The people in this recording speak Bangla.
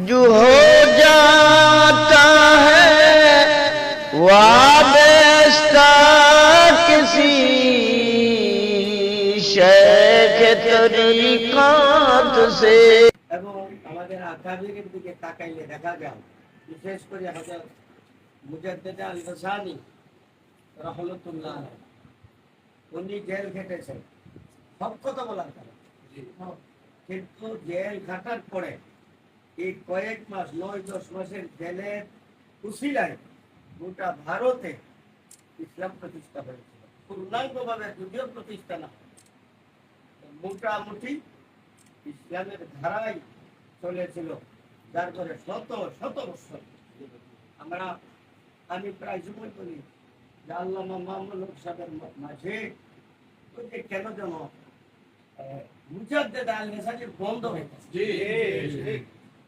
जो हो जाता है वाबस्ता किसी शेख तरीकात से। এবং আমাদের আকাবিরের দিকে তাকাইলে দেখা যায় বিশেষ করে হযরত মুজাদ্দিদ আল-গাসানি রাহমাতুল্লাহ উনি জেল খেটেছেন, সব কথা বলার কারণ কিন্তু জেল খাটার পরে এই কয়েক মাস ৯-১০ মাসের জেলের উসিলায় গোটা ভারতে ইসলাম প্রতিষ্ঠা হয়েছিল। পূর্ণাঙ্গভাবে যদিও প্রতিষ্ঠা না, মোটামুটি ইসলামের ধারাই চলেছিল, যার পরে শত শত বছর আমি প্রায় সময় বলি যে আল্লামা মামুনুল হক সাহেবের মাঝে কেন যেন মুজাদ্দিদ আল-গাসানি বন্ধ হয়ে গেছে।